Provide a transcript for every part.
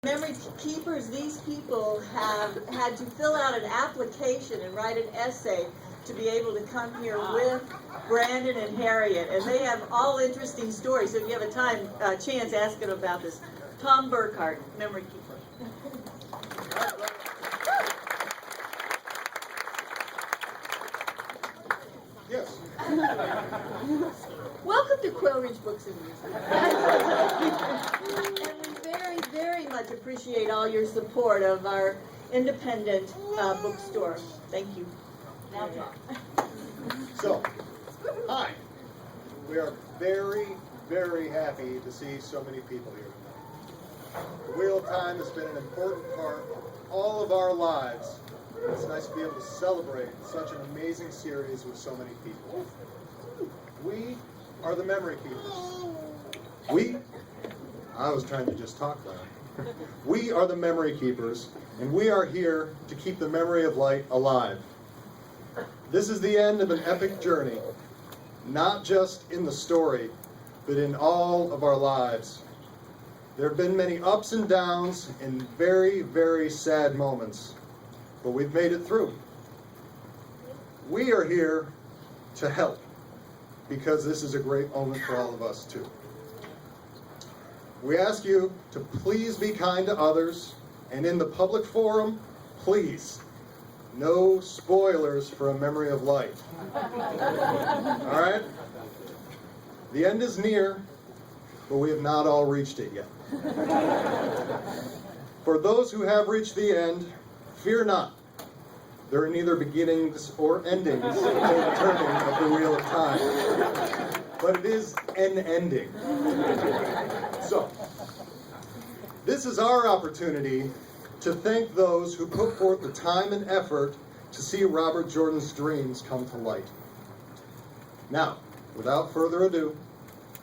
Memory keepers, these people have had to fill out an application and write an essay to be able to come here with Brandon and Harriet, and they have all interesting stories. So if you have a chance, ask them about this. Tom Burkhart, memory keeper. Yes. Welcome to Quail Ridge Books and Music. And we very, very much appreciate all your support of our independent bookstore. Thank you. Now talk. So, hi. We are very, very happy to see so many people here tonight. The Wheel of Time has been an important part of all of our lives. It's nice to be able to celebrate such an amazing series with so many people. We are the memory keepers. I was trying to just talk loud. We are the memory keepers, and we are here to keep the memory of light alive. This is the end of an epic journey, not just in the story, but in all of our lives. There have been many ups and downs and very, very sad moments, but we've made it through. We are here to help, because this is a great moment for all of us too. We ask you to please be kind to others, and in the public forum, please, no spoilers for A Memory of Light. All right? The end is near, but we have not all reached it yet. For those who have reached the end, fear not. There are neither beginnings or endings for the turning of the Wheel of Time. But it is an ending. So, this is our opportunity to thank those who put forth the time and effort to see Robert Jordan's dreams come to light. Now, without further ado,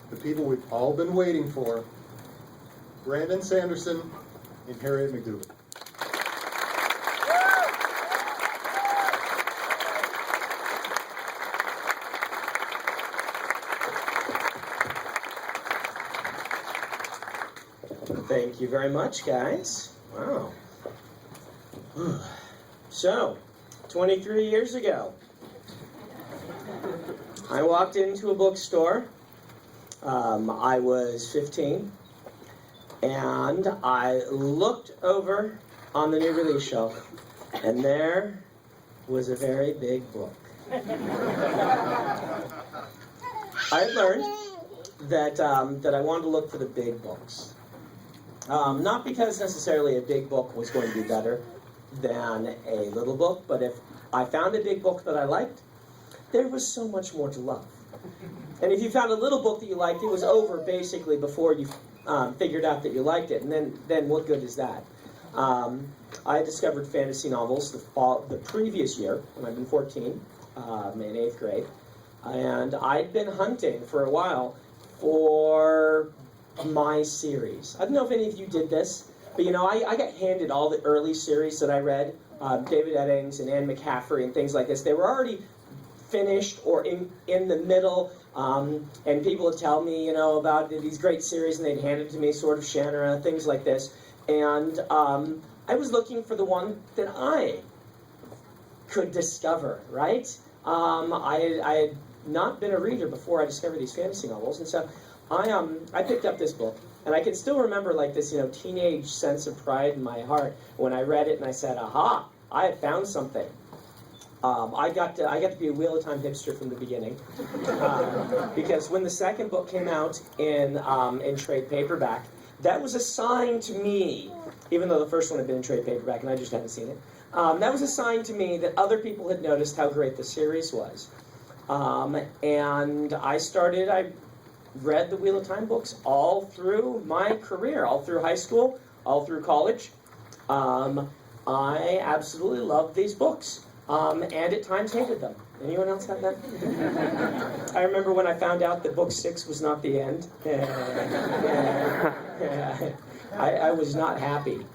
the people we've all been waiting for, Brandon Sanderson and Harriet McDougal. Thank you very much, guys. Wow. So, 23 years ago, I walked into a bookstore. I was 15, and I looked over on the new release shelf, and there was a very big book. I had learned that I wanted to look for the big books. Not because necessarily a big book was going to be better than a little book, but if I found a big book that I liked, there was so much more to love. And if you found a little book that you liked, it was over basically before you figured out that you liked it, and then what good is that? I discovered fantasy novels the previous year, when I'd been 14, in 8th grade, and I'd been hunting for a while for my series. I don't know if any of you did this, but you know, I got handed all the early series that I read, David Eddings and Anne McCaffrey and things like this. They were already finished or in the middle, and people would tell me, you know, about these great series, and they'd hand it to me, Sword of Shannara, things like this. And I was looking for the one that I could discover, right? I had not been a reader before I discovered these fantasy novels, and so I picked up this book, and I can still remember like this, you know, teenage sense of pride in my heart when I read it and I said, "Aha! I had found something." I got to be a Wheel of Time hipster from the beginning, because when the second book came out in trade paperback, that was a sign to me, even though the first one had been in trade paperback and I just hadn't seen it. That was a sign to me that other people had noticed how great the series was, and I read the Wheel of Time books all through my career, all through high school, all through college. I absolutely loved these books, and at times hated them. Anyone else have that? I remember when I found out that book 6 was not the end. I was not happy.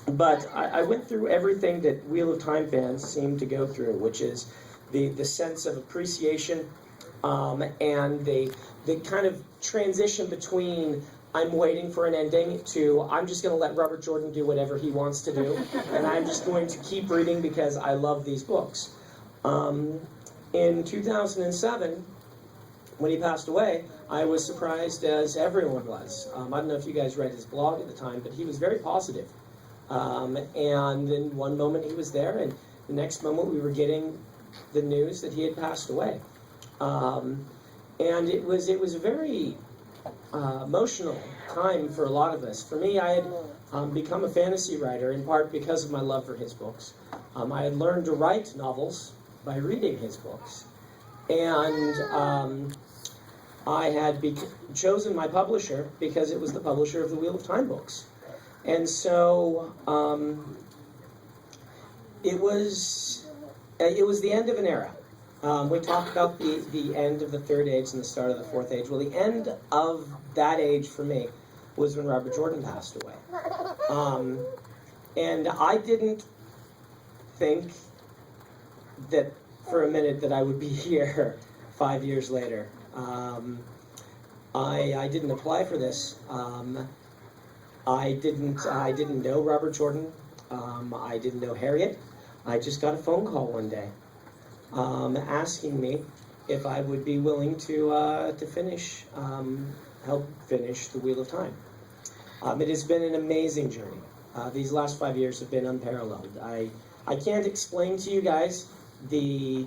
But I went through everything that Wheel of Time fans seem to go through, which is the sense of appreciation, and the kind of transition between I'm waiting for an ending to I'm just going to let Robert Jordan do whatever he wants to do, and I'm just going to keep reading because I love these books. In 2007, when he passed away, I was surprised as everyone was. I don't know if you guys read his blog at the time, but he was very positive. And in one moment he was there, and the next moment we were getting the news that he had passed away. And it was a very emotional time for a lot of us. For me, I had become a fantasy writer in part because of my love for his books. I had learned to write novels by reading his books. And I had chosen my publisher because it was the publisher of the Wheel of Time books. And so it was the end of an era. We talked about the end of the Third Age and the start of the Fourth Age. Well, the end of that age for me was when Robert Jordan passed away. And I didn't think that for a minute that I would be here 5 years later. I didn't apply for this. I didn't know Robert Jordan. I didn't know Harriet. I just got a phone call one day asking me if I would be willing to help finish the Wheel of Time. It has been an amazing journey. These last 5 years have been unparalleled. I can't explain to you guys the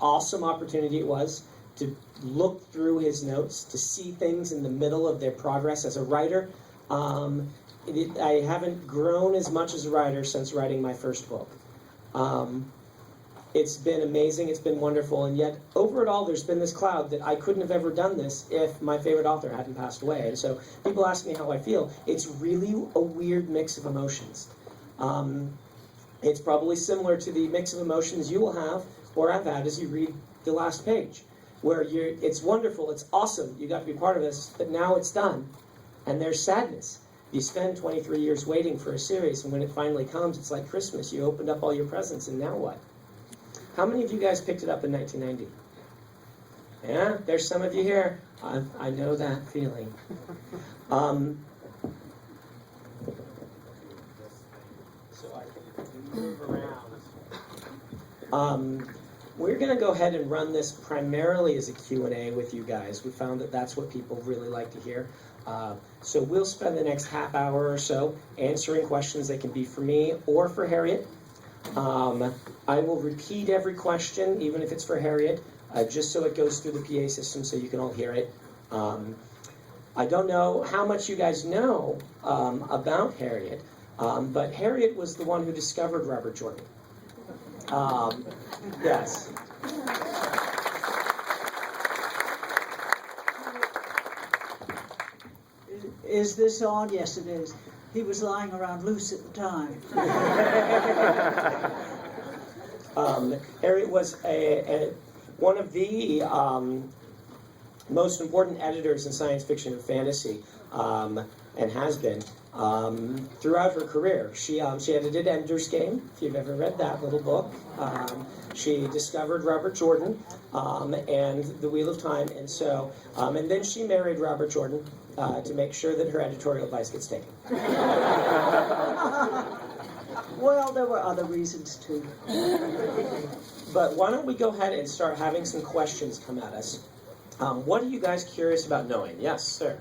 awesome opportunity it was to look through his notes, to see things in the middle of their progress as a writer. I haven't grown as much as a writer since writing my first book. It's been amazing, it's been wonderful, and yet over it all there's been this cloud that I couldn't have ever done this if my favorite author hadn't passed away. And so people ask me how I feel. It's really a weird mix of emotions. It's probably similar to the mix of emotions you will have or have had as you read the last page, where it's wonderful, it's awesome, you got to be part of this, but now it's done, and there's sadness. You spend 23 years waiting for a series, and when it finally comes, it's like Christmas. You opened up all your presents, and now what? How many of you guys picked it up in 1990? Yeah, there's some of you here. I know that feeling. So I can move around. We're going to go ahead and run this primarily as a Q&A with you guys. We found that that's what people really like to hear. So we'll spend the next half hour or so answering questions that can be for me or for Harriet. I will repeat every question, even if it's for Harriet, just so it goes through the PA system so you can all hear it. I don't know how much you guys know about Harriet, but Harriet was the one who discovered Robert Jordan. Yes. Is this on? Yes, it is. He was lying around loose at the time. Harriet was one of the most important editors in science fiction and fantasy, and has been throughout her career. She edited Ender's Game, if you've ever read that little book. She discovered Robert Jordan and the Wheel of Time, and so and then she married Robert Jordan to make sure that her editorial advice gets taken. Well, there were other reasons too. But why don't we go ahead and start having some questions come at us. What are you guys curious about knowing? Yes, sir.